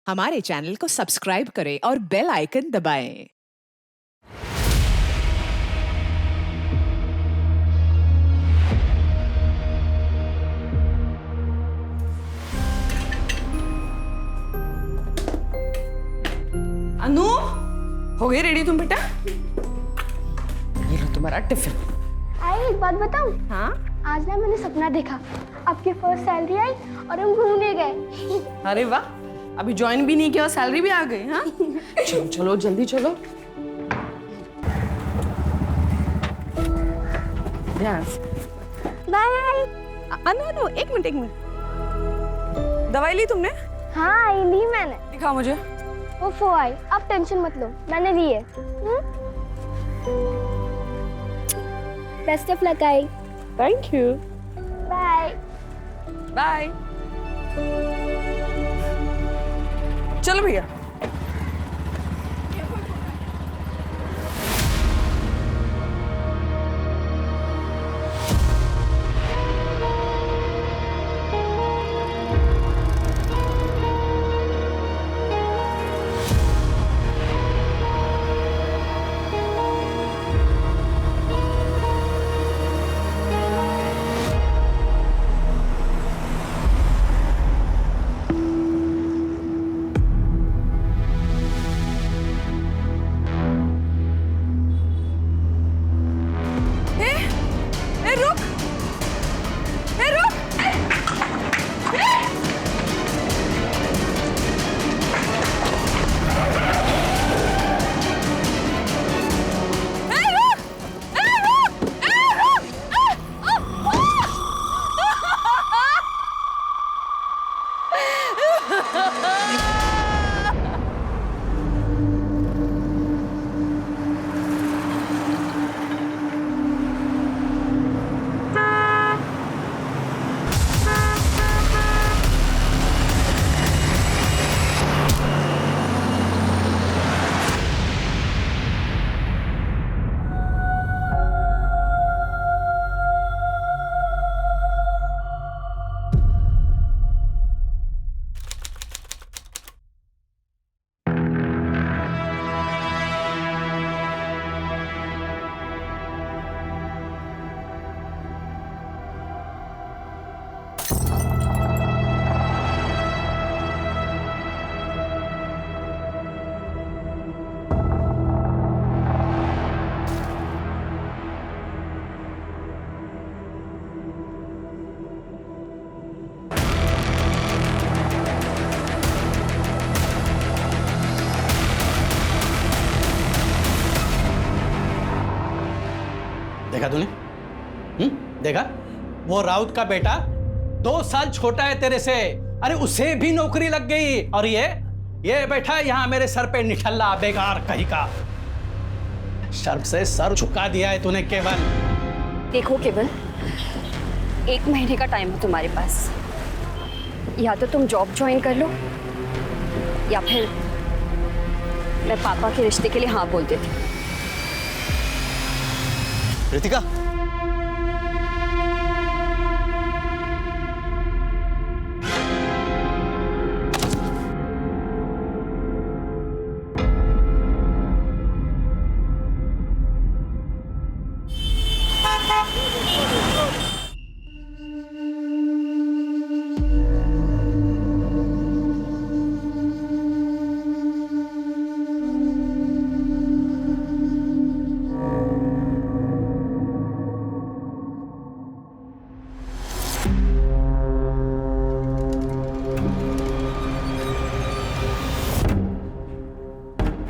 हमारे चैनल को सब्सक्राइब करें और बेल आइकन दबाएं। अनु, हो गई रेडी तुम बेटा? ये लो तुम्हारा टिफिन। आई एक बात बताऊं? हाँ? आज ना मैंने सपना देखा, आपकी फर्स्ट सैलरी आई और हम घूमने गए। अरे वाह, अभी ज्वाइन भी नहीं किया और सैलरी भी आ गई। हाँ चलो चलो जल्दी चलो। ध्यान से। बाय। अनु एक मिनट। दवाई ली तुमने? हाँ आई ली मैंने। दिखाओ मुझे। वो आई, आप टेंशन मत लो, मैंने ली है। बेस्ट ऑफ लक आई। Thank you. Bye bye. चलो भैया। देखा तूने? देखा? वो राउत का बेटा 2 साल छोटा है तेरे से। अरे उसे भी नौकरी लग गई और ये बैठा यहाँ मेरे सर पे निठल्ला बेकार कहीं का। शर्म से सर झुका दिया है तूने केवल। देखो केवल, 1 महीने का टाइम है तुम्हारे पास। या तो तुम जॉब ज्वाइन कर लो या फिर मैं पापा के रिश्ते के लिए हाँ बोल देती हूँ। रितिका,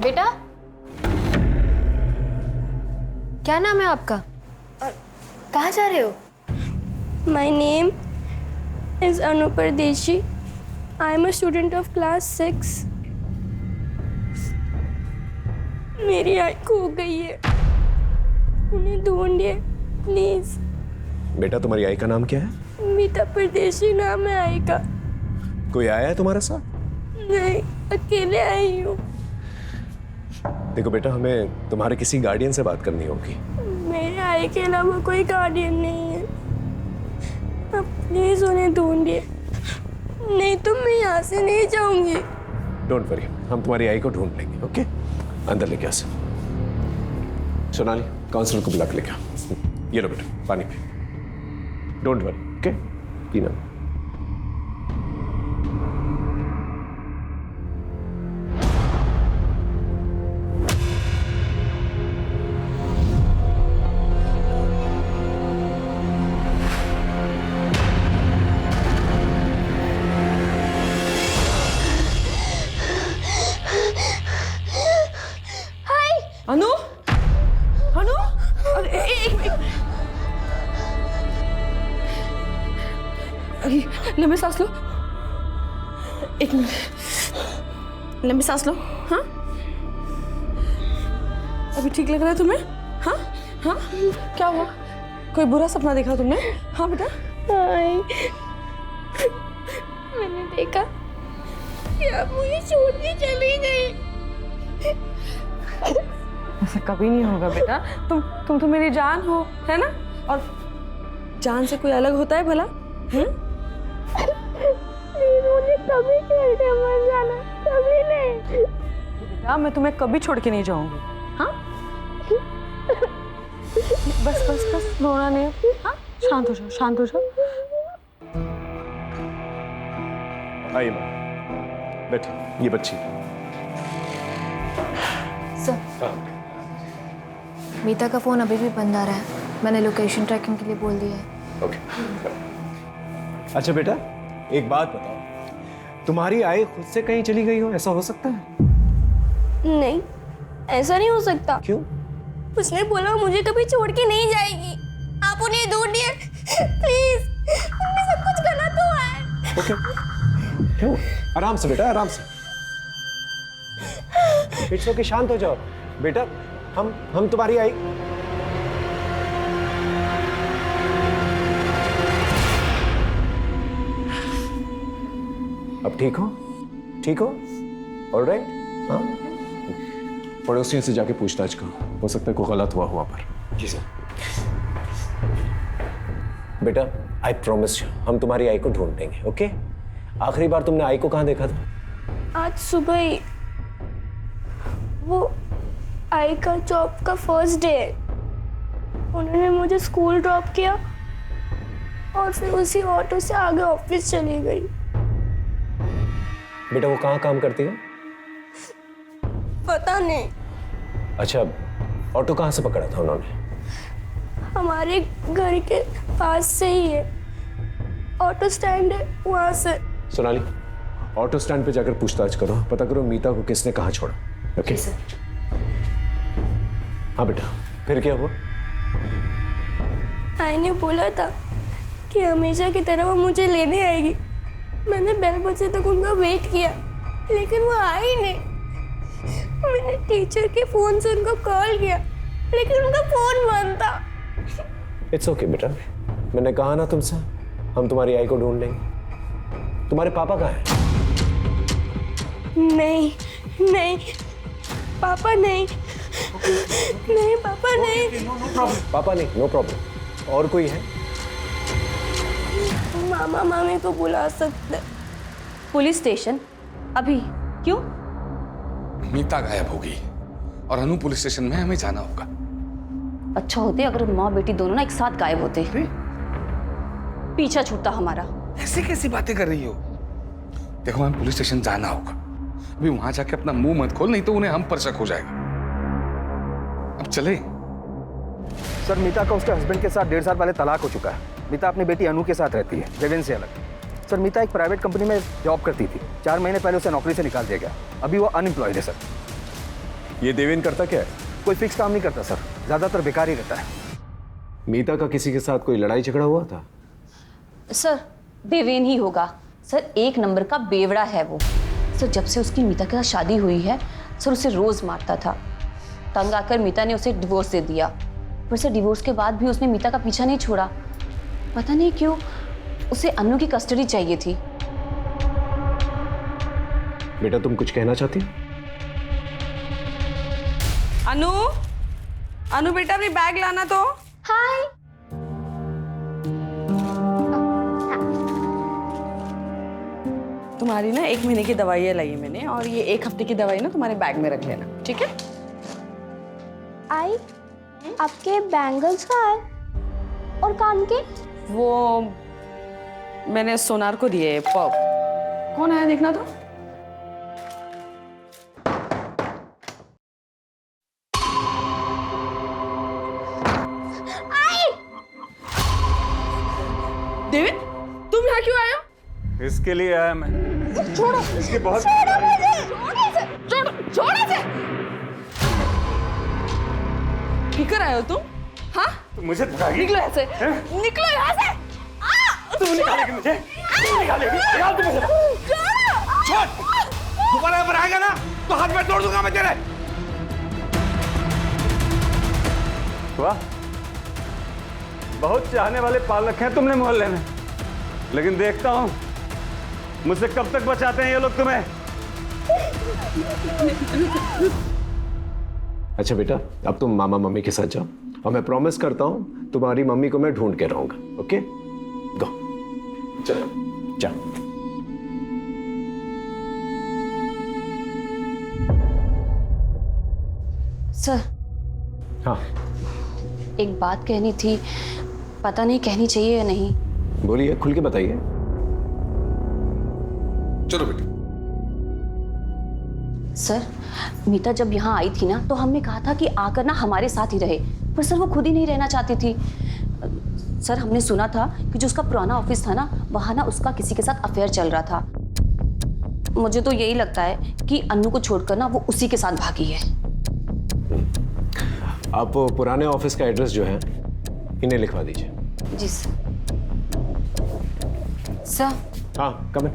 बेटा, क्या नाम है आपका? कहाँ जा रहे हो? My name is Anu Pardeshi. I am a student of class 6. मेरी आई खो गई है, उन्हें ढूंढिए प्लीज। बेटा तुम्हारी आई का नाम क्या है? मीता परदेशी नाम है आई का। कोई आया है तुम्हारे साथ? नहीं, अकेले आई हूँ। देखो बेटा, हमें तुम्हारे किसी गार्डियन से बात करनी होगी। मेरे आई के अलावा कोई गार्डियन नहीं है, अब प्लीज उन्हें ढूंढिए, नहीं तो मैं यहाँ से नहीं जाऊंगी। डोंट वरी, हम तुम्हारी आई को ढूंढ लेंगे। ओके, अंदर लेके आ। सोनाली, काउंसलर को बुला के लेके आ। ये लो बेटा, पानी पी। डोंट वरी, ओके, पीना। अनु, अनु, अरे एक लंबे सांस लो। एक मिनट, लंबे सांस लो। हाँ, अभी ठीक लग रहा है तुम्हें? हाँ हाँ, क्या हुआ? कोई बुरा सपना देखा तुमने? हाँ बेटा। हाय, मैंने देखा कि आप मुझे छोड़ के चली गई। ऐसा कभी नहीं होगा बेटा। तुम तो मेरी जान हो, है ना? और जान से कोई अलग होता है भला? मुझे कभी छोड़ के मत जाना, कभी नहीं। बेटा, मैं तुम्हें कभी छोड़ के नहीं जाऊंगी। हाँ, बस बस बस, रोना नहीं। हाँ, शांत हो जाओ, शांत हो जाओ। आइए मैम, बैठिए। ये बच्ची। सर, मीता का फोन अभी भी बंद आ रहा है। मैंने लोकेशन ट्रैकिंग के लिए बोल दिया है। ओके। अच्छा बेटा, एक बात बताओ, तुम्हारी आई खुद से कहीं चली गई हो, ऐसा हो सकता है? नहीं, ऐसा नहीं हो सकता। क्यों? उसने बोला मुझे कभी छोड़ के नहीं जाएगी। आप उन्हें ढूंढिए प्लीज, उनमें सब कुछ गलत हुआ है। ओके, क्यों? आराम से बेटा, आराम से। इट्स ओके, शांत हो जाओ बेटा। हम तुम्हारी आई। अब ठीक हो? ठीक हो? ऑलराइट? हाँ, पड़ोसियों से जाके पूछताछ करो, हो सकता है कोई गलत हुआ वहां पर। जी सर। बेटा, आई प्रॉमिस यू, हम तुम्हारी आई को ढूंढ लेंगे। ओके? आखिरी बार तुमने आई को कहां देखा था? आज सुबह ही। वो आई का जॉब का फर्स्ट डे है। उन्होंने मुझे स्कूल ड्रॉप किया और फिर उसी ऑटो से आगे ऑफिस चली गई। बेटा, वो कहाँ काम करती है? पता नहीं। अच्छा, ऑटो कहाँ से पकड़ा था उन्होंने? हमारे घर के पास से ही है, ऑटो स्टैंड है वहां से। सोनाली, ऑटो स्टैंड पे जाकर पूछताछ करो, पता करो मीता को किसने कहाँ छोड़ा। ओके? हाँ बेटा, फिर क्या हुआ? आई ने बोला था कि हमेशा की तरह वो मुझे लेने आएगी। मैंने बेल बजे तक उनका वेट किया, लेकिन वो आई नहीं। मैंने टीचर के फोन से उनको कॉल किया, लेकिन उनका फोन बंद था। इट्स ओके बेटा, मैंने कहा ना तुमसे, हम तुम्हारी आई को ढूंढ लेंगे। तुम्हारे पापा कहाँ हैं? नहीं नहीं, पापा नहीं। नहीं पापा नहीं। पापा नहीं, नो प्रॉब्लम। और कोई है? मामा मामी को बुला सकते। Police station? अभी? क्यों? मीता गायब होगी और अनु पुलिस स्टेशन में हमें जाना होगा। अच्छा होते अगर माँ बेटी दोनों ना एक साथ गायब होते, पीछा छूटता हमारा। ऐसी कैसी बातें कर रही हो? देखो, हमें पुलिस स्टेशन जाना होगा। अभी वहां जाके अपना मुंह मत खोल, नहीं तो उन्हें हम पर शक हो जाएगा। अब चले। सर, मीता का उसके हस्बैंड के साथ 1.5 साल पहले तलाक हो चुका है। मीता अपनी बेटी अनु के साथ रहती है, जगन से अलग। सर, मीता एक प्राइवेट कंपनी में जॉब करती थी। 4 महीने पहले उसे नौकरी से निकाल दिया गया। अभी वो अनएम्प्लॉयड है सर। ये देवेन करता क्या है? कोई फिक्स काम नहीं करता सर, ज्यादातर बेकार ही रहता है। मीता का किसी के साथ कोई लड़ाई झगड़ा हुआ था? सर, देवेन ही होगा। सर, 1 नंबर का बेवड़ा है वो। सर, जब से उसकी मीता के साथ शादी हुई है, सर उसे रोज मारता था। तंग आकर मीता ने उसे डिवोर्स दे दिया। पर सर, डिवोर्स के बाद भी उसने मीता का पीछा नहीं छोड़ा। पता नहीं क्यों उसे अनु की कस्टडी चाहिए थी। बेटा, तुम कुछ कहना चाहती हो? अनु, अनु बेटा, अपनी बैग लाना तो। हाय। तुम तुम्हारी ना 1 महीने की दवाइयाँ लाई है मैंने, और ये 1 हफ्ते की दवाई ना तुम्हारे बैग में रख लेना, ठीक है? आई, आपके बैंगल्स कहाँ है और कान के? वो मैंने सोनार को दिए। कौन आया देखना तो? देविन, तुम यहाँ क्यों आए हो? इसके लिए आया मैं। छोड़ो, इसके बहुत छोड़ो इसे। किकर आए हो तुम? हाँ? मुझे धरागी। निकलो यहाँ से, निकलो यहाँ से। तू निकालेगी मुझे? तू निकालेगी? निकाल तू मुझे। छोड़। दोबारा यहाँ पर आएगा ना तो हाथ में तोड़ दूंगा मैं तेरे। वाह, बहुत चाहने वाले पाल रखे हैं तुमने मोहल्ले में, लेकिन देखता हूँ मुझसे कब तक बचाते हैं ये लोग तुम्हें। अच्छा बेटा, अब तुम मामा मम्मी के साथ जाओ और मैं प्रॉमिस करता हूँ तुम्हारी मम्मी को मैं ढूंढ के रहूंगा। ओके, गो, चलो जाओ। सर, हाँ एक बात कहनी थी, पता नहीं कहनी चाहिए या नहीं। बोलिए, खुल के बताइए। चलो बेटा। सर, मीता जब यहाँ आई थी ना तो हमने कहा था कि आकर ना हमारे साथ ही रहे, पर सर वो खुद ही नहीं रहना चाहती थी। सर, हमने सुना था कि जो उसका पुराना ऑफिस था ना, वहाँ ना उसका किसी के साथ अफेयर चल रहा था। मुझे तो यही लगता है कि अन्नू को छोड़कर ना वो उसी के साथ भागी है। आप वो पुराने ऑफिस का एड्रेस जो है इन्हें लिखवा दीजिए। जी सर। सर, हाँ, कम इन।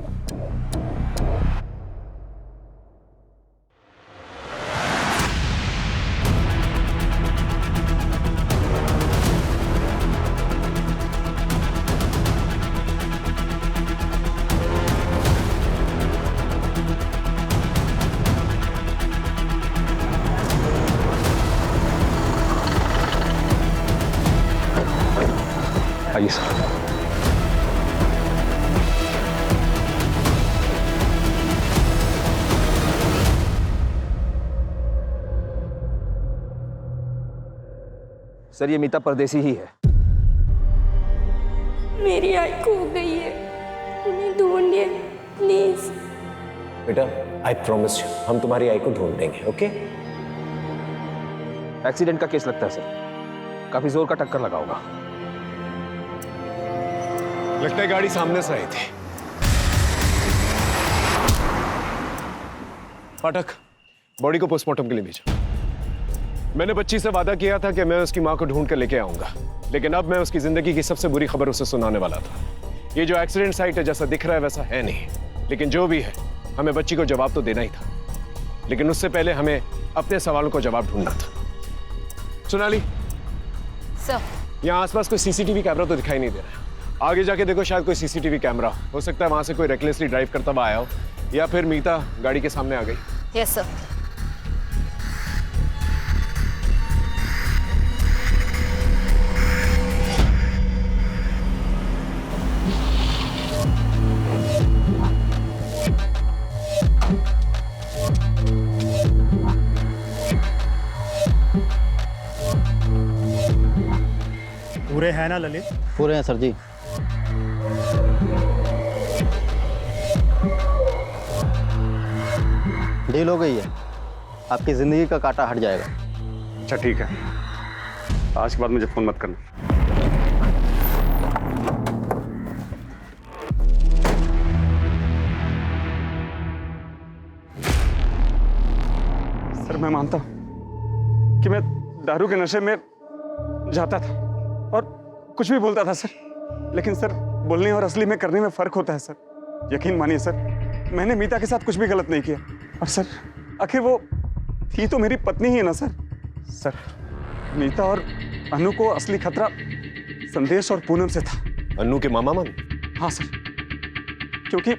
आइए सर। सर, ये मीता परदेसी ही है। मेरी आई खो गई है, उन्हें ढूंढिए प्लीज। बेटा, आई प्रॉमिस यू, हम तुम्हारी आई को ढूंढ देंगे। ओके? एक्सीडेंट का केस लगता है सर, काफी जोर का टक्कर लगा होगा। लगता है गाड़ी सामने से आई थी। पाठक, बॉडी को पोस्टमार्टम के लिए भेजो। मैंने बच्ची से वादा किया था कि मैं उसकी मां को ढूंढ कर लेके आऊंगा, लेकिन अब मैं उसकी जिंदगी की सबसे बुरी खबर उसे सुनाने वाला था। ये जो एक्सीडेंट साइट है, जैसा दिख रहा है वैसा है नहीं, लेकिन जो भी है हमें बच्ची को जवाब तो देना ही था, लेकिन उससे पहले हमें अपने सवालों को जवाब ढूंढना था। सोनाली सर, यहाँ आसपास कोई सीसीटीवी कैमरा तो दिखाई नहीं दे रहा है। आगे जाके देखो, शायद कोई सीसीटीवी कैमरा हो सकता है वहां से कोई रेकलेसली ड्राइव करता हुआ आया हो, या फिर मीता गाड़ी के सामने आ गई। Yes sir. पूरे हैं ना ललित? पूरे हैं सर जी। डील हो गई है, आपकी जिंदगी का कांटा हट जाएगा। अच्छा ठीक है, आज के बाद मुझे फोन मत करना। सर, मैं मानता हूं कि मैं दारू के नशे में जाता था और कुछ भी बोलता था सर, लेकिन सर बोलने और असली में करने में फर्क होता है सर। यकीन मानिए सर, मैंने मीता के साथ कुछ भी गलत नहीं किया, और सर आखिर वो थी तो मेरी पत्नी ही है ना सर। सर, मीता और अनु को असली खतरा संदेश और पूनम से था। अन्नू के मामा मन? हाँ सर, क्योंकि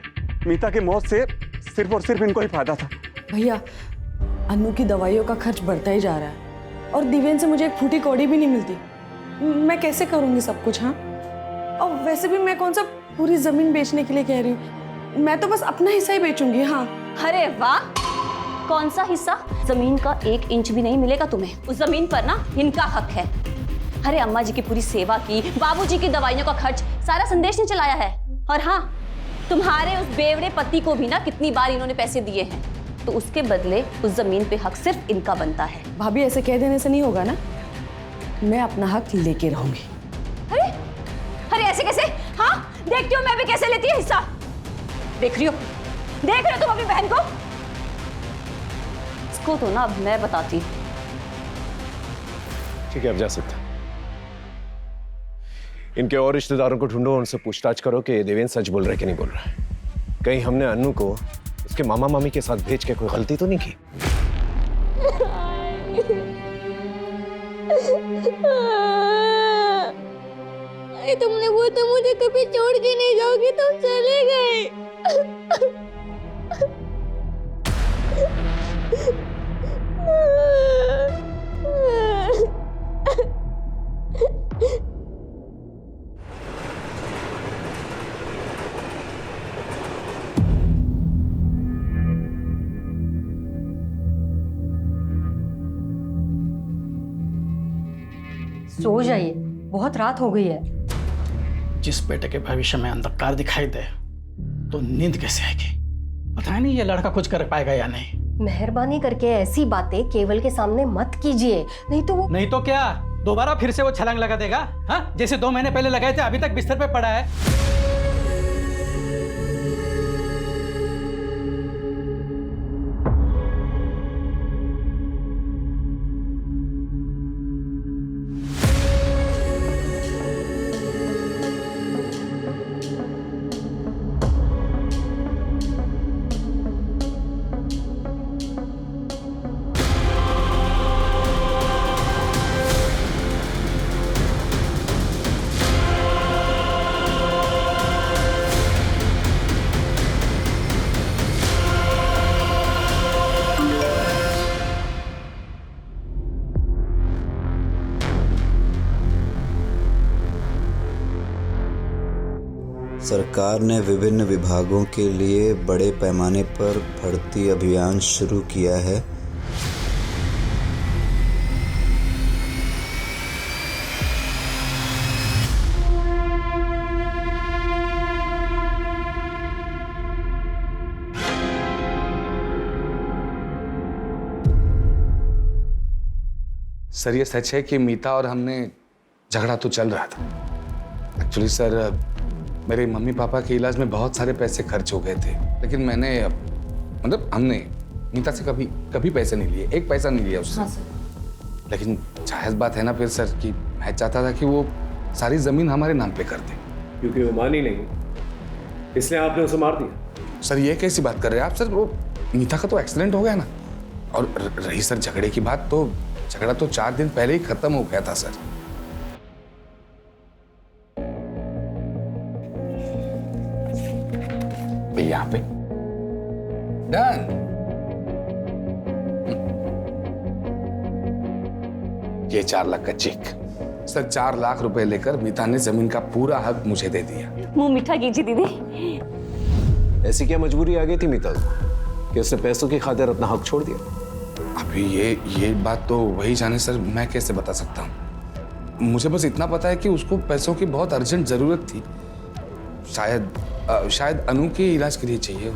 मीता की मौत से सिर्फ और सिर्फ इनको ही फायदा था। भैया, अनु की दवाइयों का खर्च बढ़ता ही जा रहा है, और दिव्यन से मुझे एक फूटी कौड़ी भी नहीं मिलती। मैं कैसे करूंगी सब कुछ? हाँ, और वैसे भी मैं कौन सा पूरी जमीन बेचने के लिए कह रही हूँ। मैं तो बस अपना हिस्सा ही बेचूंगी। हाँ। अरे वाह, कौन सा हिस्सा? जमीन का 1 इंच भी नहीं मिलेगा तुम्हें। उस जमीन पर ना इनका हक है। अरे अम्मा जी की पूरी सेवा की, बाबूजी की दवाइयों का खर्च, सारा संदेश ने चलाया है। और हाँ, तुम्हारे उस बेवड़े पति को भी ना कितनी बार इन्होंने पैसे दिए हैं, तो उसके बदले उस जमीन पे हक सिर्फ इनका बनता है। भाभी ऐसे कह देने से नहीं होगा ना, मैं अपना हक लेके रहूंगी। अरे अरे ऐसे कैसे? हाँ, देखती हो मैं भी कैसे लेती है हिस्सा। देख रही हो तुम अपनी बहन को? इसको तो ना अब मैं बताती। ठीक है, अब जा सकते हैं। इनके और रिश्तेदारों को ढूंढो, उनसे पूछताछ करो कि देवेंद्र सच बोल रहा है कि नहीं बोल रहा है। कहीं हमने अन्नू को उसके मामा मामी के साथ भेज के कोई गलती तो नहीं की? तुमने वो तो मुझे कभी छोड़ के नहीं जाओगी, तुम चले गए। सो जाइए, बहुत रात हो गई है। जिस बेटे के भविष्य में अंधकार दिखाई दे तो नींद कैसे आएगी? पता नहीं ये लड़का कुछ कर पाएगा या नहीं। मेहरबानी करके ऐसी बातें केवल के सामने मत कीजिए, नहीं तो वो। नहीं तो क्या, दोबारा फिर से वो छलांग लगा देगा? हाँ, जैसे 2 महीने पहले लगाए थे, अभी तक बिस्तर पे पड़ा है। सरकार ने विभिन्न विभागों के लिए बड़े पैमाने पर भर्ती अभियान शुरू किया है। सर ये सच है कि मीता और हमने झगड़ा तो चल रहा था। एक्चुअली सर मेरे मम्मी पापा के इलाज में बहुत सारे पैसे खर्च हो गए थे, लेकिन मैंने मतलब हमने मीता से कभी पैसे नहीं लिए, 1 पैसा नहीं लिया उससे। हाँ सर। लेकिन जायज़ बात है ना फिर सर कि मैं चाहता था कि वो सारी ज़मीन हमारे नाम पे कर दे। क्योंकि वो मानी नहीं, इसलिए आपने उसे मार दिया। सर ये कैसी बात कर रहे हैं आप? सर वो मीता का तो एक्सीडेंट हो गया ना, और रही सर झगड़े की बात, तो झगड़ा तो 4 दिन पहले ही खत्म हो गया था सर। यहाँ पे डन। ये 4 लाख का चेक। सर 4 लाख रुपए लेकर मीता ने जमीन का पूरा हक मुझे दे दिया। मुंह मीठा कीजिए दीदी। ऐसी क्या मजबूरी आ गई थी मीता को कि उसने पैसों की खातिर अपना हक छोड़ दिया? अभी ये बात तो वही जाने सर, मैं कैसे बता सकता हूँ। मुझे बस इतना पता है कि उसको पैसों की बहुत अर्जेंट जरूरत थी। शायद अनु के इलाज के लिए चाहिए।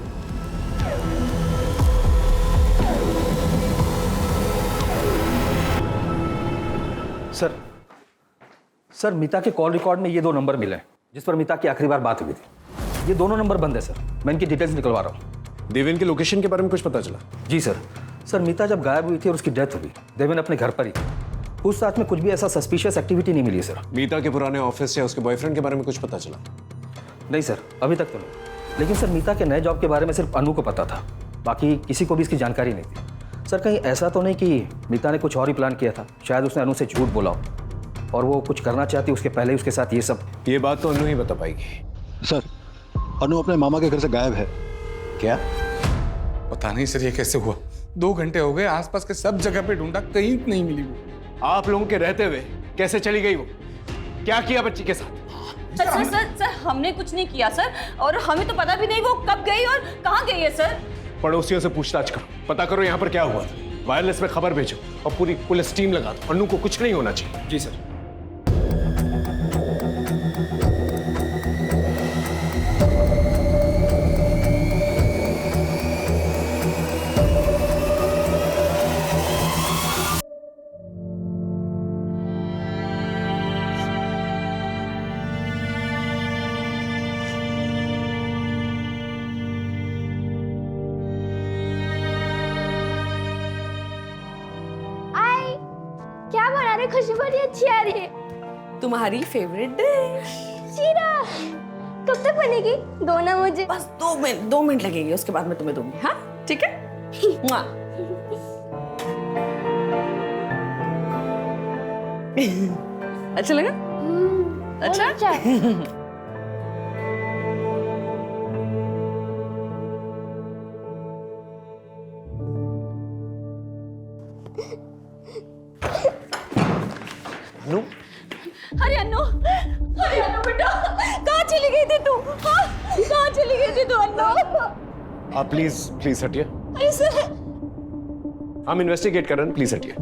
सर मीता के कॉल रिकॉर्ड में ये 2 नंबर मिले हैं जिस पर मीता की आखिरी बार बात हुई थी। ये दोनों नंबर बंद है सर, मैं इनकी डिटेल्स निकलवा रहा हूँ। देवेन की लोकेशन के बारे में कुछ पता चला? जी सर मीता जब गायब हुई थी और उसकी डेथ हुई, देवेन अपने घर पर ही था। पूछताछ में कुछ भी ऐसा सस्पिशियस एक्टिविटी नहीं मिली सर। मीता के पुराने ऑफिस या उसके बॉयफ्रेंड के बारे में कुछ पता चला? नहीं सर, अभी तक तो नहीं। लेकिन सर मीता के नए जॉब के बारे में सिर्फ अनु को पता था, बाकी किसी को भी इसकी जानकारी नहीं थी। सर कहीं ऐसा तो नहीं कि मीता ने कुछ और ही प्लान किया था? शायद उसने अनु से झूठ बोला हो और वो कुछ करना चाहती उसके पहले उसके साथ ये सब। ये बात तो अनु ही बता पाएगी। सर अनु अपने मामा के घर से गायब है। क्या? पता नहीं सर ये कैसे हुआ। 2 घंटे हो गए, आसपास के सब जगह पे ढूंढा, कहीं नहीं मिली वो। आप लोगों के रहते हुए कैसे चली गई वो? क्या किया बच्ची के साथ? सर हमने कुछ नहीं किया सर, और हमें तो पता भी नहीं वो कब गई और कहाँ गई है सर। पड़ोसियों से पूछताछ करो, पता करो यहाँ पर क्या हुआ था, वायरलेस में खबर भेजो और पूरी पुलिस टीम लगा दो। अन्नू को कुछ नहीं होना चाहिए। जी सर। क्या बना रहे? खुशबू बड़ी अच्छी आ रही है। तुम्हारी फेवरेट डिश शीरा कब तक बनेगी? दो ना मुझे। बस 2 मिनट लगेंगे, उसके बाद मैं तुम्हें दूंगी। हाँ ठीक है। मुआ। अच्छा लगा? अच्छा। अन्नू, अरे अन्नू बेटा, कहाँ चली गई थी तू? हाँ, कहाँ चली गई थी तू अन्नू? आप प्लीज हटिए। अरे सर, हम इन्वेस्टिगेट कर रहे हैं, प्लीज हटिए।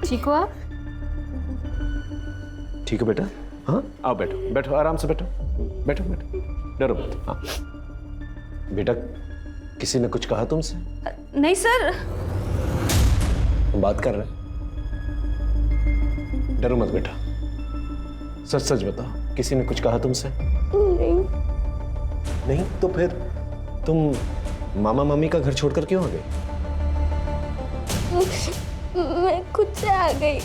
ठीक हो आप? ठीक है बेटा। हाँ आओ, बैठो बैठो, आराम से बैठो, बैठो बैठो, डरो मत। हाँ बेटा, किसी ने कुछ कहा तुमसे? नहीं सर। हम बात कर रहे हैं, डरो मत बेटा, सच सच बताओ, किसी ने कुछ कहा तुमसे? नहीं। नहीं तो फिर तुम मामा मम्मी का घर छोड़कर क्यों आ गई? मैं खुद से आ गई।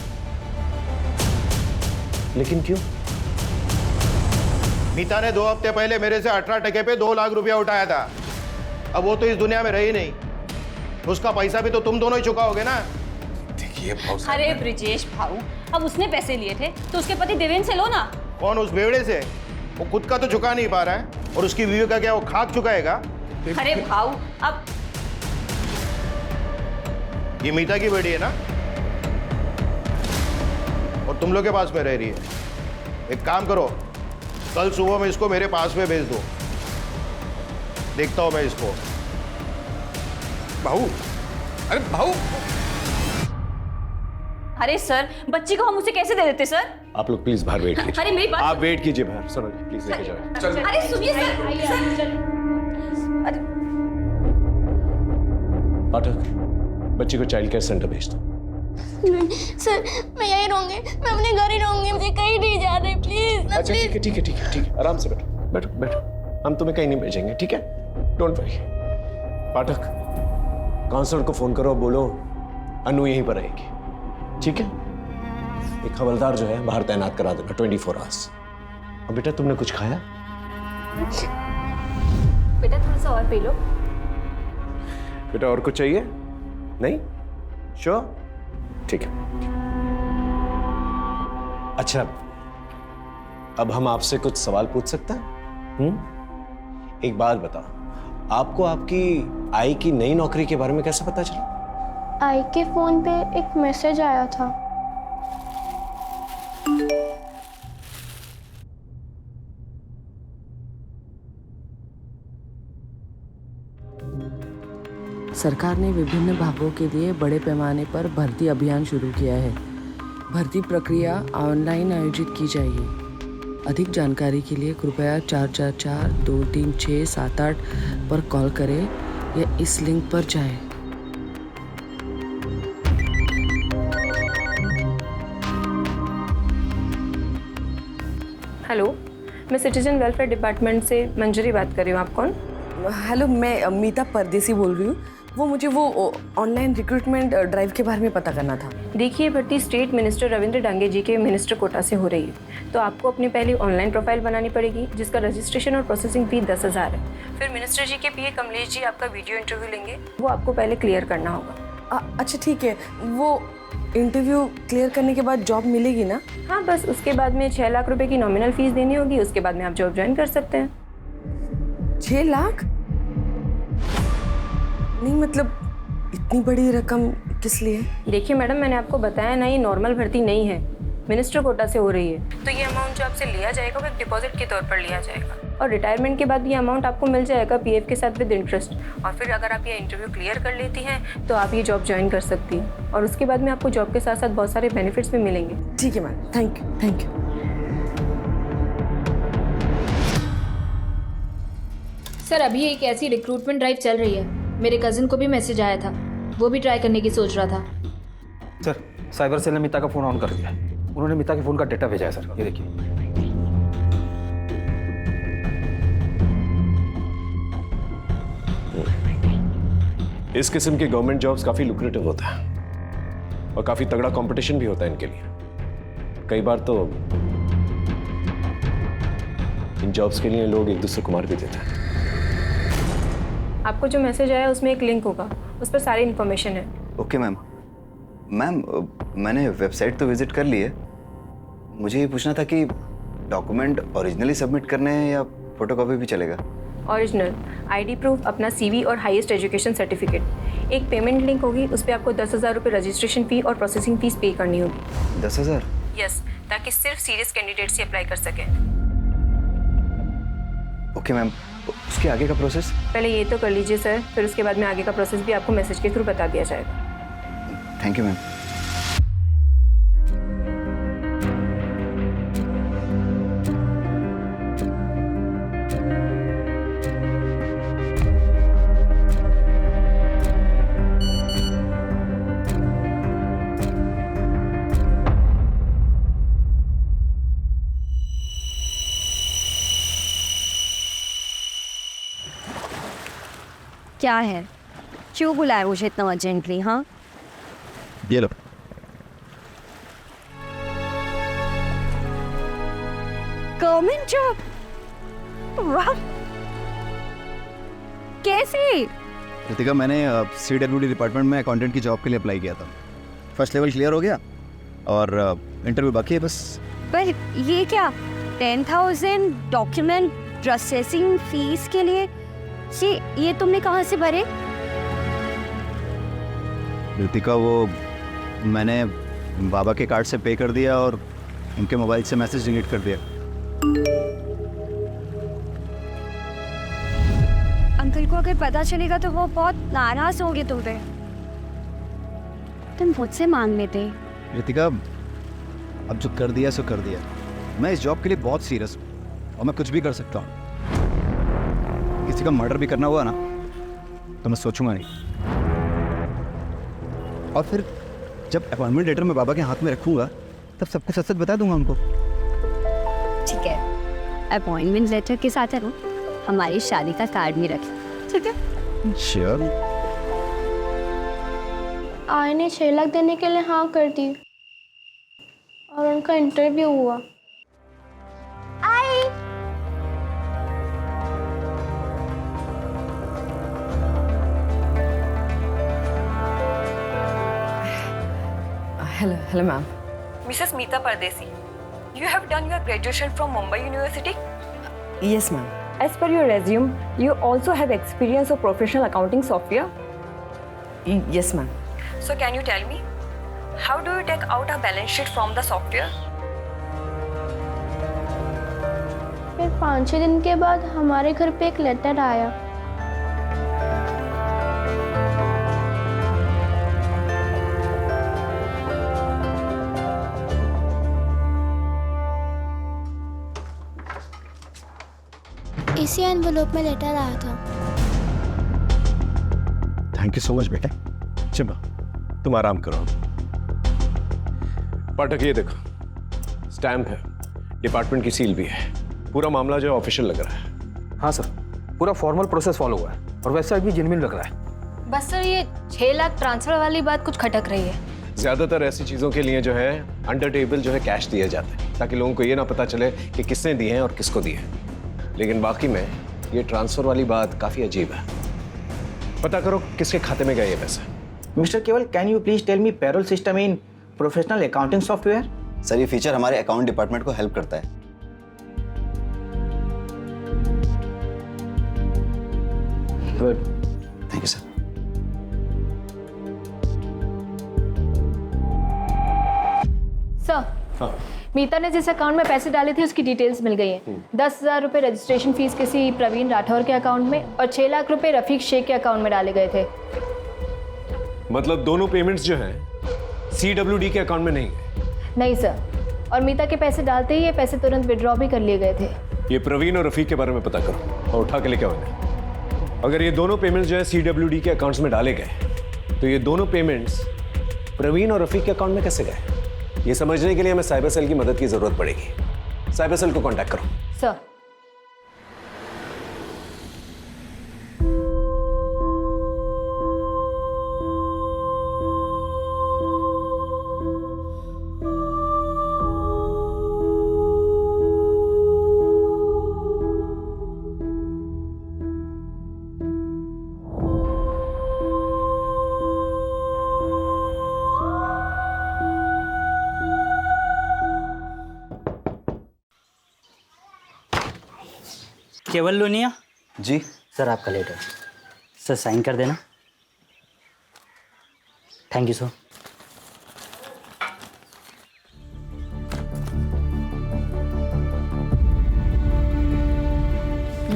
लेकिन क्यों? मीता ने 2 हफ्ते पहले मेरे से 18 टके पे 2 लाख रुपया उठाया था। अब वो तो इस दुनिया में रही नहीं, उसका पैसा भी तो तुम दोनों ही चुकाओगे ना। देखिए अरे ब्रिजेश भाऊ, अब उसने पैसे लिए थे तो उसके पति देवेंद्र से लो ना। कौन? उस बेवड़े से? वो खुद का तो चुका नहीं पा रहा है, और उसकी बीवी का क्या वो खाक चुकाएगा? अरे भाऊ, अब ये मीता की बेटी है ना, और तुम लोग के पास में रह रही है। एक काम करो, कल सुबह में इसको मेरे पास में भेज दो, देखता हूं मैं इसको। भाऊ, अरे भाऊ, अरे सर, बच्ची को हम उसे कैसे दे देते सर? आप लोग प्लीज बाहर वेट कीजिए। अरे मेरी बात आप वेट कीजिए बाहर, सुनो प्लीज लेके जाओ। अरे सुनिए सर। अरे पाठक, बच्ची को चाइल्ड केयर सेंटर भेज दो। नहीं सर, मैं यहीं रहूंगी, मैं अपने घर ही रहूंगी, मुझे कहीं नहीं जाना है, प्लीज। अच्छा ठीक है, ठीक है, ठीक है, ठीक है, आराम से बैठो बैठो बैठो, हम तुम्हें कहीं नहीं भेजेंगे, ठीक है? Don't worry. पाठक, काउंसलर को फोन करो, बोलो अनु यहीं पर रहेगी, ठीक है? एक हवलदार जो है बाहर तैनात करा देना 24 आवर्स। अब बेटा, तुमने कुछ खाया? बेटा थोड़ा सा और पी लो। बेटा और कुछ चाहिए? नहीं? श्योर? ठीक है। अच्छा, अब हम आपसे कुछ सवाल पूछ सकते हैं? एक बात बताओ, आपको आपकी आई की नई नौकरी के बारे में कैसे पता चला? आई के फोन पे एक मैसेज आया था। सरकार ने विभिन्न विभागों के लिए बड़े पैमाने पर भर्ती अभियान शुरू किया है। भर्ती प्रक्रिया ऑनलाइन आयोजित की जाएगी। अधिक जानकारी के लिए कृपया 444-236-78 पर कॉल करें या इस लिंक पर जाएं। हेलो, मैं सिटीजन वेलफेयर डिपार्टमेंट से मंजरी बात कर रही हूँ। आप कौन? हेलो, मैं मीता परदेसी बोल रही हूँ। मुझे ऑनलाइन रिक्रूटमेंट ड्राइव के बारे में पता करना था। देखिए, भर्ती स्टेट मिनिस्टर रविंद्र डांगे जी के मिनिस्टर कोटा से हो रही है, तो आपको अपनी पहली ऑनलाइन प्रोफाइल बनानी पड़ेगी, जिसका रजिस्ट्रेशन और प्रोसेसिंग फी 10,000 है। फिर मिनिस्टर जी के पीए कमलेश जी आपका वीडियो इंटरव्यू लेंगे, वो आपको पहले क्लियर करना होगा। अच्छा ठीक है, वो इंटरव्यू क्लियर करने के बाद जॉब मिलेगी ना? हाँ, बस उसके बाद में 6 लाख रुपए की नॉमिनल फीस देनी होगी। उसके बाद में आप जॉब ज्वाइन कर सकते हैं। 6 लाख? नहीं, मतलब इतनी बड़ी रकम किस लिए? देखिए मैडम, मैंने आपको बताया ना, ये नॉर्मल भर्ती नहीं है। मिनिस्टर कोटा से हो रही है, तो ये अमाउंट जो आपसे लिया जाएगा वो एक डिपॉजिट के तौर पर लिया जाएगा और रिटायरमेंट के बाद ये अमाउंट आपको मिल जाएगा पीएफ के साथ विद इंटरेस्ट। और फिर अगर आप ये इंटरव्यू क्लियर कर लेती हैं तो आप ये जॉब ज्वाइन कर सकती हैं और उसके बाद में आपको जॉब के साथ साथ बहुत सारे बेनिफिट्स भी मिलेंगे। ठीक है ma'am, thank you, thank you. Sir अभी एक ऐसी रिक्रूटमेंट ड्राइव चल रही है, मेरे कजिन को भी मैसेज आया था, वो भी ट्राई करने की सोच रहा था। सर साइबर सेल ने मिता का फ़ोन ऑन कर दिया है। उन्होंने मिता के फ़ोन का डेटा भेजा है सर, ये देखिए। इस किस्म के गवर्नमेंट जॉब्स काफी लुक्रेटिव होता है और काफी तगड़ा कंपटीशन भी होता है इनके लिए। कई बार तो इन जॉब्स के लिए लोग एक दूसरे को मार भी देते हैं। आपको जो मैसेज आया उसमें एक लिंक होगा, उस पर सारी इन्फॉर्मेशन है। Okay ma'am. मैम मैंने वेबसाइट तो विजिट कर ली है, मुझे ये पूछना था कि डॉक्यूमेंट ओरिजिनली सबमिट करने हैं या फोटोकॉपी भी चलेगा? ओरिजिनल, आईडी प्रूफ, अपना सीवी और हाईएस्ट एजुकेशन सर्टिफिकेट। एक पेमेंट लिंक होगी, उस पर आपको 10,000 रुपये रजिस्ट्रेशन फ़ी और प्रोसेसिंग फीस पे करनी होगी। 10,000? यस, ताकि सिर्फ सीरियस कैंडिडेट्स ही अप्लाई कर सकें। ओके मैम, उसके आगे का प्रोसेस? पहले ये तो कर लीजिए सर, फिर उसके बाद में आगे का प्रोसेस भी आपको मैसेज के थ्रू बता दिया जाएगा। Thank you ma'am. क्या है, क्यों बुलाया मुझे इतना अर्जेंटली? हाँ ये लो। Government job? वाह, कैसे? रितिका, मैंने CWD डिपार्टमेंट में अकाउंटेंट की जॉब के लिए अप्लाई किया था। फर्स्ट लेवल क्लियर हो गया और इंटरव्यू बाकी है बस। पर ये क्या, 10,000 डॉक्यूमेंट प्रोसेसिंग फीस के लिए? ये तुमने कहाँ से भरे? रितिका, वो मैंने बाबा के कार्ड से पे कर दिया और उनके मोबाइल से मैसेज डिलीट कर दिया। अंकल को अगर पता चलेगा तो वो बहुत नाराज होंगे तुम पे। तुम मुझसे मांग लेते। रितिका, अब जो कर दिया सो कर दिया। मैं इस जॉब के लिए बहुत सीरियस हूँ और मैं कुछ भी कर सकता हूँ। किसी का मर्डर भी करना हुआ ना तो मैं सोचूंगा नहीं। और फिर जब अपॉइंटमेंट लेटर मैं बाबा के हाथ में रखूंगा तब सबको सच सच बता दूंगा उनको। ठीक है, अपॉइंटमेंट लेटर के साथ है ना हमारी शादी का कार्ड भी रखें, ठीक है? श्योर। आय ने 6 लाख देने के लिए हाँ कर दी और उनका इंटरव्यू हुआ। Hello ma'am. मिसेस मीता परदेसी, you have done your graduation from Mumbai University? Yes ma'am. As per your resume, you also have experience of professional accounting software? Yes ma'am. So can you tell me, how do you take out a balance sheet from the software? फिर 5-6 दिन के बाद हमारे घर पे एक letter आया। इसी एनवेलोप में लेटर आया था। थैंक यू सो मच बेटा। चिंबा, तुम आराम करो। पाठक, ये देखो, स्टैम्प है, डिपार्टमेंट की सील भी है। पूरा मामला जो है ऑफिशियल लग रहा है। हाँ सर, पूरा फॉर्मल प्रोसेस फॉलो हुआ है और वेबसाइट भी जेन्युइन लग रहा है। बस सर ये 6 लाख ट्रांसफर वाली बात कुछ खटक रही है। ज्यादातर ऐसी चीजों के लिए जो है अंडर टेबल जो है कैश दिए जाते हैं ताकि लोगों को ये ना पता चले कि किसने दिए हैं और किसको दिए हैं। लेकिन बाकी में ये ट्रांसफर वाली बात काफी अजीब है। पता करो किसके खाते में गए ये पैसे। Mister Kewal, can you please tell me payroll system in professional accounting software? Sir, ये फीचर हमारे अकाउंट डिपार्टमेंट को हेल्प करता है। Good, thank you sir. Sir हाँ। मीता ने जिस अकाउंट में पैसे डाले थे उसकी डिटेल्स मिल गई हैं। 10,000 रुपये रजिस्ट्रेशन फीस किसी प्रवीण राठौर के अकाउंट में और 6 लाख रुपए रफीक शेख के अकाउंट में डाले गए थे। मतलब दोनों पेमेंट्स जो हैं CWD के अकाउंट में नहीं गए? नहीं सर, और मीता के पैसे डालते ही ये पैसे तुरंत विड्रॉ भी कर लिए गए थे। ये प्रवीण और रफीक के बारे में पता करो और उठा के लेके आओ इन्हें। अगर ये दोनों पेमेंट्स जो है CWD के अकाउंट्स में डाले गए तो ये दोनों पेमेंट्स प्रवीण और रफीक के अकाउंट में कैसे गए? ये समझने के लिए हमें साइबर सेल की मदद की जरूरत पड़ेगी। साइबर सेल को कांटेक्ट करो। सर। केवल लोनिया जी सर, आपका लेटर सर, साइन कर देना। Thank you sir.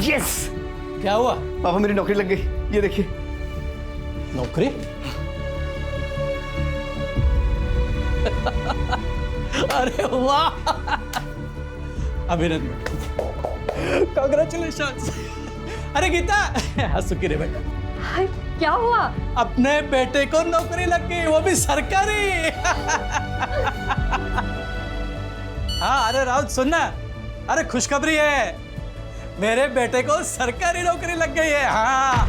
यस। क्या हुआ? पापा मेरी नौकरी लग गई, ये देखिए। नौकरी? अरे वाह, अभिनंदन, कांग्रेचुलेशंस। अरे गीता, सुखी रे बेटा। क्या हुआ? अपने बेटे को नौकरी लग गई, वो भी सरकारी। हाँ, अरे राउत सुनना, अरे खुशखबरी है, मेरे बेटे को सरकारी नौकरी लग गई है। हाँ।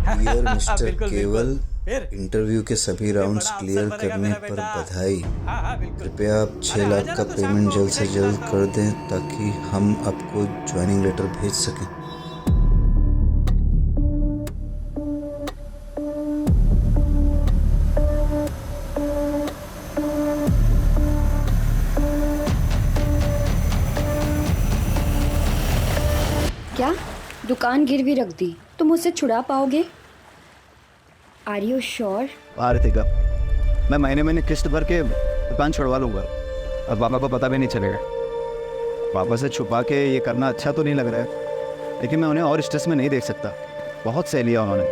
डियर मिस्टर केवल, इंटरव्यू के सभी राउंड्स क्लियर करने पर बधाई। कृपया आप 6 लाख का पेमेंट जल्द से जल्द कर दें ताकि हम आपको ज्वाइनिंग लेटर भेज सकें। क्या दुकान गिरवी रख दी? तुम मुझसे छुड़ा पाओगे? Are you sure? आरतिका, मैं महीने किस्त भर के दुकान छुड़वा लूंगा। अब पापा को पता भी नहीं चलेगा। पापा से छुपा के ये करना अच्छा तो नहीं लग रहा है, लेकिन मैं उन्हें और स्ट्रेस में नहीं देख सकता। बहुत सह लिया उन्होंने।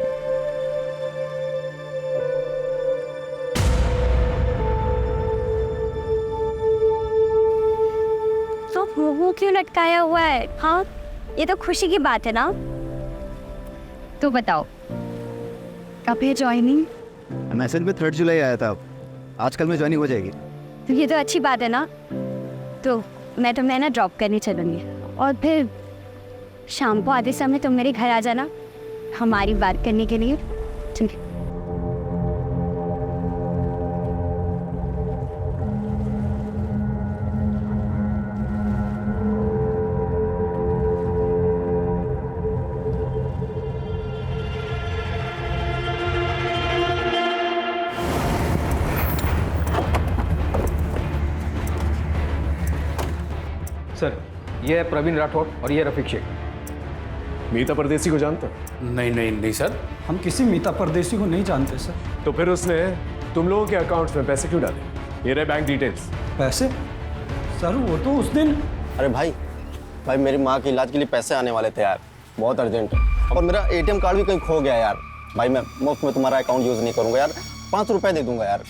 तो मुंह क्यों लटकाया हुआ है? हाँ, ये तो खुशी की बात है ना। तो बताओ, कब है ज्वाइनिंग? मैसेज में 3 जुलाई आया था, आजकल में ज्वाइनिंग हो जाएगी। तो ये तो अच्छी बात है ना। तो मैं तुम्हें ना ड्रॉप करने चलूँगी और फिर शाम को आधे समय तुम मेरे घर आ जाना हमारी बात करने के लिए। ठीक है? सर, ये है प्रवीण राठौर और ये रफीक शेख। मीता परदेसी को जानते हो? नहीं सर, हम किसी मीता परदेसी को नहीं जानते सर। तो फिर उसने तुम लोगों के अकाउंट्स में पैसे क्यों डाले? ये रहे बैंक डिटेल्स। पैसे? सर वो तो उस दिन। अरे भाई मेरी माँ के इलाज के लिए पैसे आने वाले थे यार, बहुत अर्जेंट। और मेरा ATM कार्ड भी कहीं खो गया यार। भाई मैं मुफ्त में तुम्हारा अकाउंट यूज़ नहीं करूँगा यार, 5 रुपये दे दूंगा यार।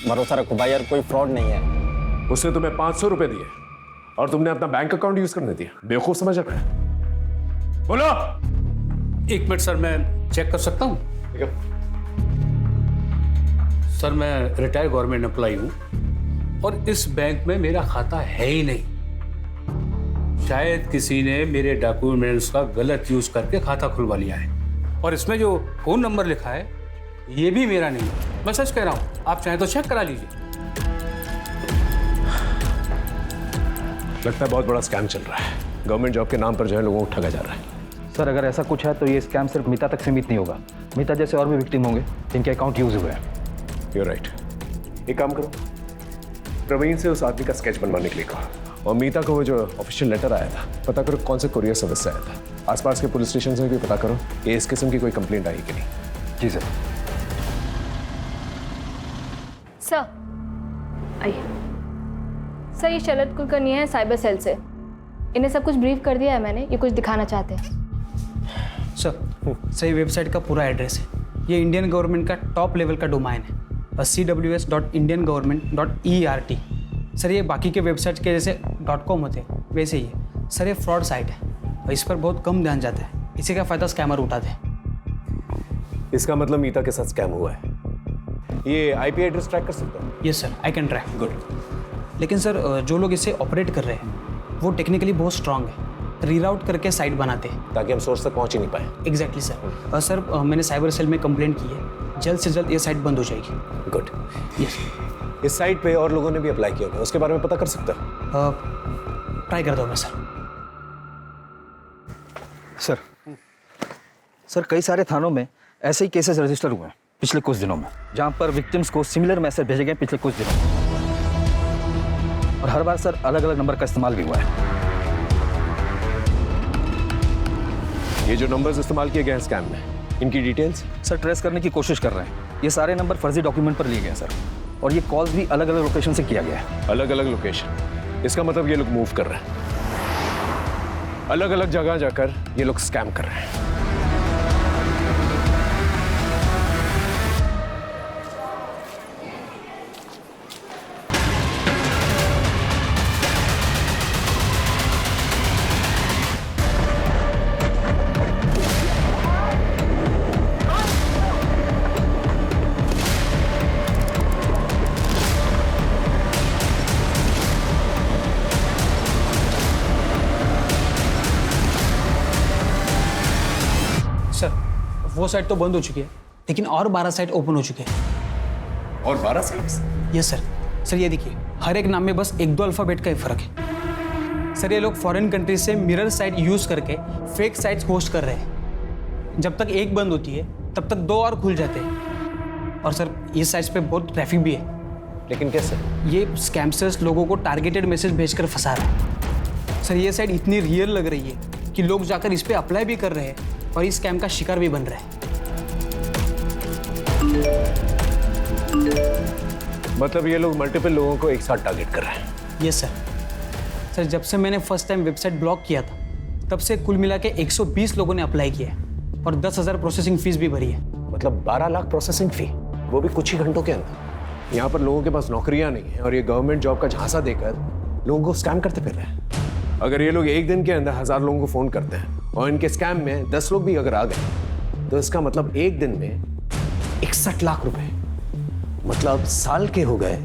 भरोसा रखो भाई यार, कोई फ्रॉड नहीं है। उसने तुम्हें 500 रुपये दिए और तुमने अपना बैंक अकाउंट यूज करने दिया? बेवकूफ समझ रहा है? बोलो। 1 मिनट सर, मैं चेक कर सकता हूँ? सर, मैं रिटायर्ड गवर्नमेंट एम्प्लॉय हूँ और इस बैंक में मेरा खाता है ही नहीं। शायद किसी ने मेरे डॉक्यूमेंट्स का गलत यूज करके खाता खुलवा लिया है और इसमें जो फोन नंबर लिखा है ये भी मेरा नहीं है। मैं सच कह रहा हूँ, आप चाहें तो चेक करा लीजिए। लगता है बहुत बड़ा स्कैम चल रहा है। गवर्नमेंट जॉब के नाम पर जो है लोगों को ठगा जा रहा है। सर, अगर ऐसा कुछ है तो ये स्कैम सिर्फ मीता तक सीमित नहीं होगा। मीता जैसे और भी विक्टिम होंगे जिनके अकाउंट यूज हुए हैं। You're right। एक काम करो, प्रवीण से उस आदमी का स्केच बनवाने के लिए कहो और मीता को वो जो ऑफिशियल लेटर आया था पता करो कौन से कुरियर सर्विस से आया था। आसपास के पुलिस स्टेशन से भी पता करो कि इस किस्म की कोई कंप्लेंट आई कि नहीं। जी सर। सर, आइए। सर ये शरद कुलकर्णी है साइबर सेल से। इन्हें सब कुछ ब्रीफ कर दिया है मैंने, ये कुछ दिखाना चाहते हैं। सर ये वेबसाइट का पूरा एड्रेस है। ये इंडियन गवर्नमेंट का टॉप लेवल का डोमाइन है, cws.indiangovernment.ert। सर ये बाकी के वेबसाइट के जैसे .com होते हैं वैसे ही है। सर ये फ्रॉड साइट है और इस पर बहुत कम ध्यान जाता है। इसी का फ़ायदा स्कैमर उठाते हैं। इसका मतलब मीता के साथ स्कैम हुआ है। ये आईपी एड्रेस ट्रैक कर सकता है? Yes sir, I can track. Good. लेकिन सर जो लोग इसे ऑपरेट कर रहे हैं वो टेक्निकली बहुत स्ट्रांग है, रीराउट करके साइट बनाते हैं ताकि हम सोर्स तक पहुंच ही नहीं पाए। Exactly sir. सर मैंने साइबर सेल में कंप्लेंट की है, जल्द से जल्द ये साइट बंद हो जाएगी। गुड। यस। इस साइट पे और लोगों ने भी अप्लाई किया होगा, उसके बारे में पता कर सकता है? ट्राई करता हूँ मैं सर। सर कई सारे थानों में ऐसे ही केसेस रजिस्टर हुए हैं पिछले कुछ दिनों में, जहां पर विक्टिम्स को सिमिलर मैसेज भेजे गए पिछले कुछ दिनों में, और हर बार सर अलग अलग नंबर का इस्तेमाल भी हुआ है। ये जो नंबर्स इस्तेमाल किए गए हैं स्कैम में, इनकी डिटेल्स सर ट्रेस करने की कोशिश कर रहे हैं। ये सारे नंबर फर्जी डॉक्यूमेंट पर लिए गए हैं सर, और ये कॉल्स भी अलग अलग लोकेशन से किया गया है। अलग अलग लोकेशन, इसका मतलब ये लोग मूव कर रहे हैं, अलग अलग जगह जाकर ये लोग स्कैम कर रहे हैं। सर वो साइट तो बंद हो चुकी है, लेकिन और 12 साइट ओपन हो चुके हैं। और 12 साइट्स? Yes sir. सर ये देखिए, हर एक नाम में बस 1-2 अल्फ़ाबेट का ही फर्क है। सर ये लोग फॉरेन कंट्रीज से मिरर साइट यूज़ करके फेक साइट्स होस्ट कर रहे हैं। जब तक एक बंद होती है तब तक 2 और खुल जाते हैं। और सर ये साइट्स पे बहुत ट्रैफिक भी है। लेकिन कैसे? ये स्कैमर्स लोगों को टारगेटेड मैसेज भेजकर फंसा रहे हैं। सर ये साइट इतनी रियल लग रही है कि लोग जाकर इस पर अप्लाई भी कर रहे हैं और इस स्कैम का शिकार भी बन रहे हैं। मतलब ये लोग मल्टीपल लोगों को एक साथ टारगेट कर रहे हैं? Yes sir. सर जब से मैंने फर्स्ट टाइम वेबसाइट ब्लॉक किया था तब से कुल मिला के 120 लोगों ने अप्लाई किया है और 10,000 प्रोसेसिंग फीस भी भरी है। मतलब 12 लाख प्रोसेसिंग फी, वो भी कुछ ही घंटों के अंदर। यहाँ पर लोगों के पास नौकरियां नहीं है और ये गवर्नमेंट जॉब का झांसा देकर लोगों को स्कैम करते फिर रहे हैं। अगर ये लोग एक दिन के अंदर 1000 लोगों को फोन करते हैं और इनके स्कैम में 10 लोग भी अगर आ गए तो इसका मतलब एक दिन में 61 लाख रुपए, मतलब साल के हो गए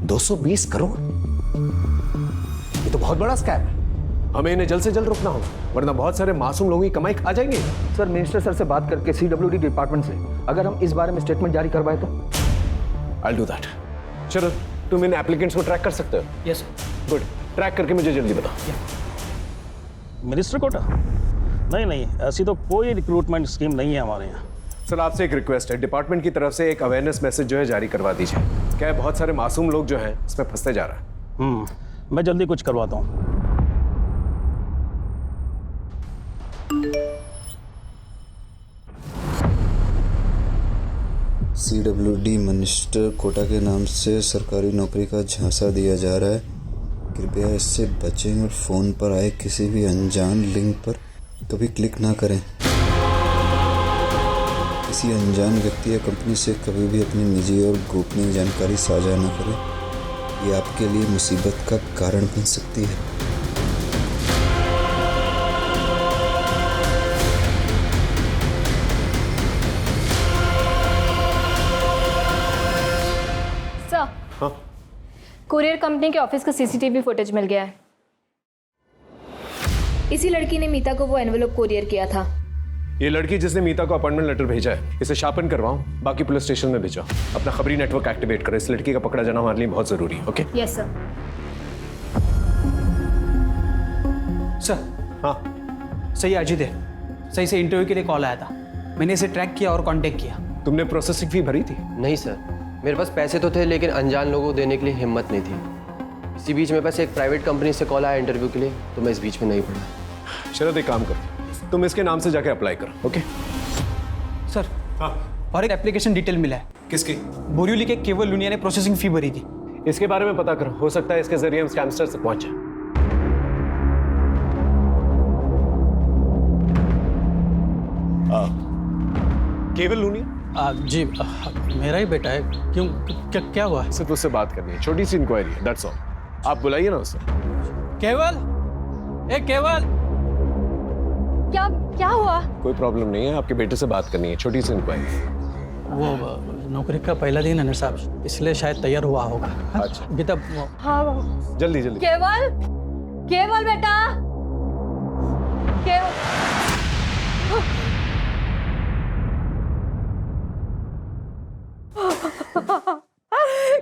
220 करोड़। ये तो बहुत बड़ा स्कैम है। हमें इन्हें जल्द से जल्द रोकना होगा, वरना बहुत सारे मासूम लोगों की कमाई खा जाएंगे। सर मिनिस्टर सर से बात करके CWD डिपार्टमेंट से अगर हम इस बारे में स्टेटमेंट जारी करवाए तो? I'll do that। चलो तुम इन एप्लीकेंट्स को ट्रैक कर सकते हो? यस। गुड, ट्रैक करके मुझे जल्दी बताओ। मिनिस्टर कोटा? नहीं, ऐसी तो कोई रिक्रूटमेंट स्कीम नहीं है हमारे यहाँ। सर आपसे एक रिक्वेस्ट है, डिपार्टमेंट की तरफ से एक अवेयरनेस मैसेज जो है जारी करवा दीजिए। क्या है, बहुत सारे मासूम लोग जो हैं इसमें फंसते जा रहा है। मैं जल्दी कुछ करवाता हूँ। CWD मिनिस्टर कोटा के नाम से सरकारी नौकरी का झांसा दिया जा रहा है। कृपया इससे बचें और फ़ोन पर आए किसी भी अनजान लिंक पर कभी क्लिक ना करें। किसी अनजान व्यक्ति या कंपनी से कभी भी अपनी निजी और गोपनीय जानकारी साझा न करें। ये आपके लिए मुसीबत का कारण बन सकती है। सर, कुरियर कंपनी के ऑफिस का CCTV फुटेज मिल गया है। इसी लड़की ने मीता को वो एनवेलप कुरियर किया था। ये लड़की जिसने मीता को अपॉइंटमेंट लेटर भेजा है, इसे शार्पन करवाओ, बाकी पुलिस स्टेशन में भेजो। अपना खबरी नेटवर्क एक्टिवेट करो। इस लड़की का पकड़ा जाना हमारे लिए बहुत जरूरी है। ओके? Yes sir. सर हाँ सही अजीत है, सही से इंटरव्यू के लिए कॉल आया था। मैंने इसे ट्रैक किया और कांटेक्ट किया। तुमने प्रोसेसिंग फी भरी थी? नहीं सर, मेरे पास पैसे तो थे लेकिन अनजान लोगों को देने के लिए हिम्मत नहीं थी। इसी बीच में बस एक प्राइवेट कंपनी से कॉल आया इंटरव्यू के लिए, तो मैं इस बीच में नहीं पड़ा। शरद एक काम करो, तुम इसके नाम से जाके अप्लाई करो। Okay sir? हाँ। और एक एप्लीकेशन डिटेल मिला है। किसकी? बोरिवली के केवल लुनिया ने प्रोसेसिंग फी भरी थी। इसके बारे में पता करो, हो सकता है इसके जरिए हम स्कैमस्टर से पहुंच जाए। केवल लूनिया? जी मेरा ही बेटा है। क्यों, क्या हुआ? सिर्फ उससे बात करनी है, छोटी सी इंक्वायरी है, दैट्स ऑल। आप बुलाइए ना उसे। केवल, ए केवल, क्या क्या हुआ? कोई प्रॉब्लम नहीं है, आपके बेटे से बात करनी है, छोटी सी इंक्वायरी। वो नौकरी का पहला दिन है ना साहब, इसलिए शायद तैयार हुआ होगा। अच्छा बेटा, हाँ जल्दी जल्दी। केवल, केवल बेटा, केवल।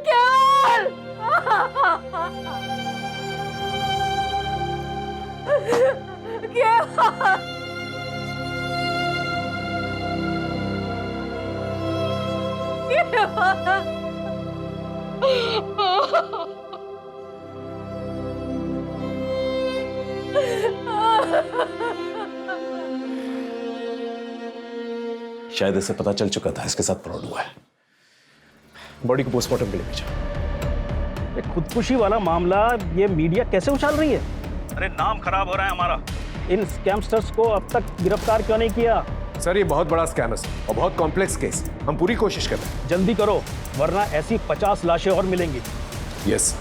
केवल, केवल, शायद इसे पता चल चुका था इसके साथ फ्रॉड हुआ है। बॉडी को पोस्टमार्टम के लिए भेजा। खुदकुशी वाला मामला ये मीडिया कैसे उछाल रही है? अरे नाम खराब हो रहा है हमारा। इन स्कैमस्टर्स को अब तक गिरफ्तार क्यों नहीं किया? सर ये बहुत बड़ा स्कैम है और बहुत कॉम्प्लेक्स केस, हम पूरी कोशिश कर रहे हैं। जल्दी करो वरना ऐसी 50 लाशें और मिलेंगी। यस।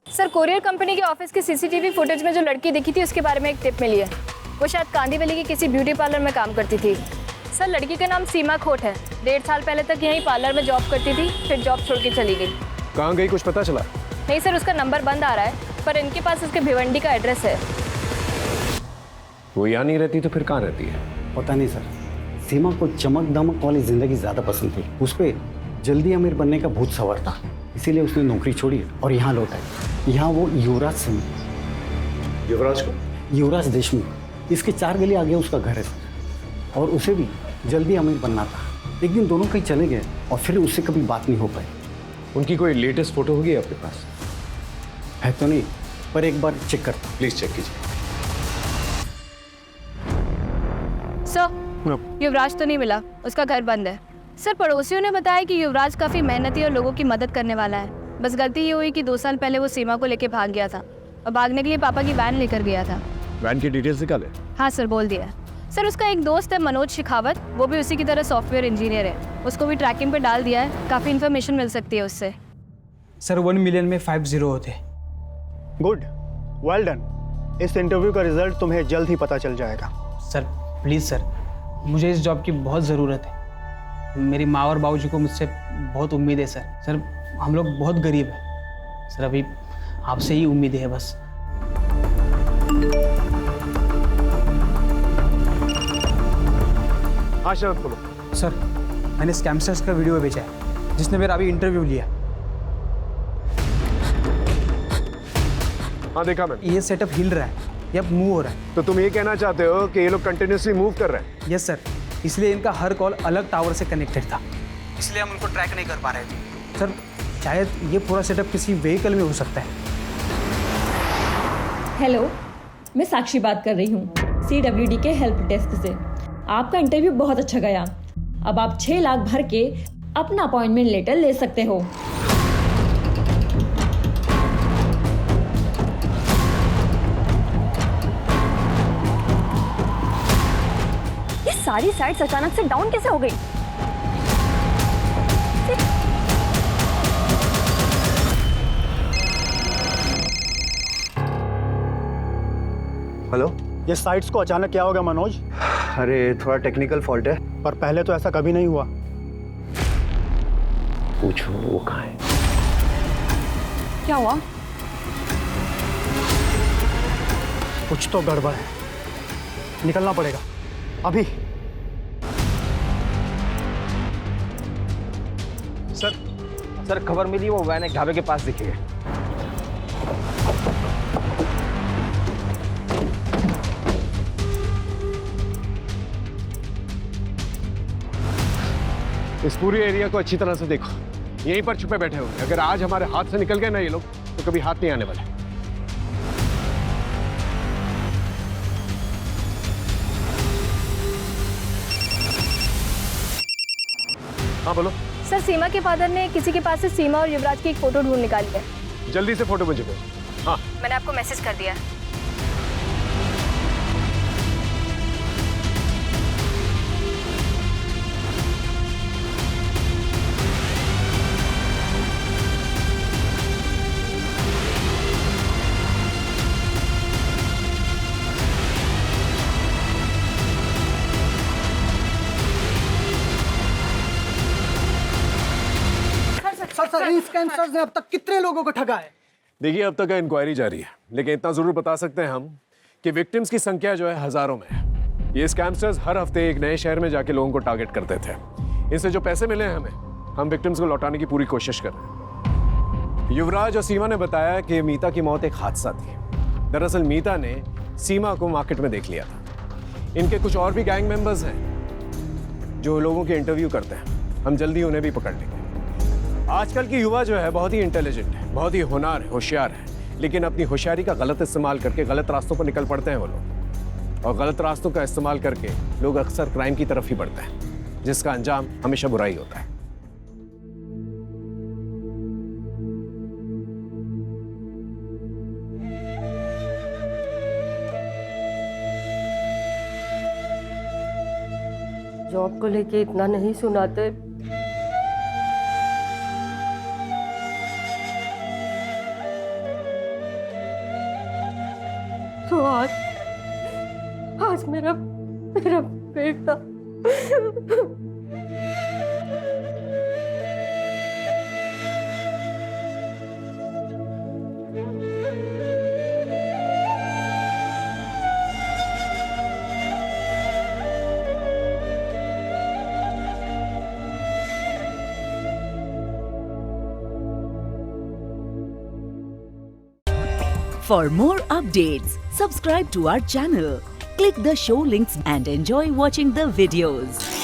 सर कोरियर कंपनी के ऑफिस के सीसीटीवी फुटेज में जो लड़की दिखी थी उसके बारे में एक टिप मिली है। वो शायद कांदीवली की किसी ब्यूटी पार्लर में काम करती थी। सर लड़की का नाम सीमा खोट है। 1.5 साल पहले तक यहीं पार्लर में जॉब करती थी, फिर जॉब छोड़ के चली गई। कहाँ गई, कुछ पता चला? नहीं सर, उसका नंबर बंद आ रहा है, पर इनके पास उसके भिवंडी का एड्रेस है। वो यहाँ नहीं रहती तो फिर कहाँ रहती है? पता नहीं सर, सीमा को चमक दमक वाली जिंदगी ज़्यादा पसंद थी। उस पर जल्दी अमीर बनने का भूत सवार था, इसीलिए उसने नौकरी छोड़ी और यहाँ लौट आई। यहाँ वो युवराज सिंह, युवराज को? युवराज देशमुख, इसके 4 गली आगे उसका घर है सर। और उसे भी जल्दी अमीर बनना था। एक दिन दोनों कहीं चले गए और फिर उससे कभी बात नहीं हो पाई। उनकी कोई लेटेस्ट फोटो होगी आपके पास? है तो नहीं, पर एक बार चेक करता। प्लीज चेक कीजिए। सर युवराज तो नहीं मिला, उसका घर बंद है। सर पड़ोसियों ने बताया कि युवराज काफ़ी मेहनती और लोगों की मदद करने वाला है। बस गलती ये हुई कि 2 साल पहले वो सीमा को लेके भाग गया था और भागने के लिए पापा की वैन लेकर गया था। वैन की डिटेल्स निकाले? हाँ सर, बोल दिया। सर उसका एक दोस्त है मनोज शेखावत, वो भी उसी की तरह सॉफ्टवेयर इंजीनियर है। उसको भी ट्रैकिंग पे डाल दिया है, काफ़ी इन्फॉर्मेशन मिल सकती है उससे। सर 1 मिलियन में 50 होते। Good, well done. इस इंटरव्यू का रिजल्ट तुम्हें जल्द ही पता चल जाएगा। सर प्लीज़ सर, मुझे इस जॉब की बहुत ज़रूरत है। मेरी माँ और बाबूजी को मुझसे बहुत उम्मीद है सर। सर हम लोग बहुत गरीब हैं सर, अभी आपसे ही उम्मीद है बस। हाँ शरद बोलो। सर मैंने स्कैमस्टर्स का वीडियो भेजा है जिसने मेरा अभी इंटरव्यू लिया। हाँ देखा मैंने। ये सेटअप हिल रहा है, ये अब मूव हो रहा है। तो तुम ये कहना चाहते हो कि ये लोग कंटिन्यूसली मूव कर रहे हैं? यस सर, इसलिए इनका हर कॉल अलग टावर से कनेक्टेड था, इसलिए हम उनको ट्रैक नहीं कर पा रहे थे। सर शायद ये पूरा सेटअप किसी व्हीकल में हो सकता है। हेलो, मैं साक्षी बात कर रही हूँ CWD के हेल्प डेस्क से। आपका इंटरव्यू बहुत अच्छा गया। अब आप 6 लाख भर के अपना अपॉइंटमेंट लेटर ले सकते हो। ये सारी साइट्स अचानक से डाउन कैसे हो गई? हेलो, ये साइट्स को अचानक क्या हो गया मनोज? अरे थोड़ा टेक्निकल फॉल्ट है। पर पहले तो ऐसा कभी नहीं हुआ। पूछो वो कहाँ है? क्या हुआ? कुछ तो गड़बड़ है, निकलना पड़ेगा अभी। सर खबर मिली, वो वैन एक ढाबे के पास दिखी है। इस पूरी एरिया को अच्छी तरह से देखो, यहीं पर छुपे बैठे होंगे। अगर आज हमारे हाथ से निकल गए ना ये लोग, तो कभी हाथ नहीं आने वाले। हाँ बोलो। सर सीमा के फादर ने किसी के पास से सीमा और युवराज की एक फ़ोटो ढूंढ निकाली है। जल्दी से फोटो मुझे भेजो। हाँ मैंने आपको मैसेज कर दिया। सर इन स्कैमस्टर्स ने अब तक कितने लोगों को ठगा है? देखिए अब तक इंक्वायरी जारी है, लेकिन इतना जरूर बता सकते हैं हम कि विक्टिम्स की संख्या जो है हजारों में है। ये स्कैमस्टर्स हर हफ्ते एक नए शहर में जाके लोगों को टारगेट करते थे। इनसे जो पैसे मिले हैं हमें, हम विक्टिम्स को लौटाने की पूरी कोशिश कर रहे हैं। युवराज और सीमा ने बताया कि मीता की मौत एक हादसा थी। दरअसल मीता ने सीमा को मार्केट में देख लिया था। इनके कुछ और भी गैंग मेंबर्स हैं जो लोगों के इंटरव्यू करते हैं। हम जल्दी उन्हें भी पकड़ लेंगे। आजकल की युवा जो है बहुत ही इंटेलिजेंट है, बहुत ही होशियार है, लेकिन अपनी होशियारी का गलत इस्तेमाल करके गलत रास्तों पर निकल पड़ते हैं वो लोग। और गलत रास्तों का इस्तेमाल करके लोग अक्सर क्राइम की तरफ ही बढ़ते हैं, जिसका अंजाम हमेशा बुराई होता है। जॉब को लेके इतना नहीं सुनाते। तो आज मेरा बेटा For more updates, subscribe to our channel, click the show links and enjoy watching the videos.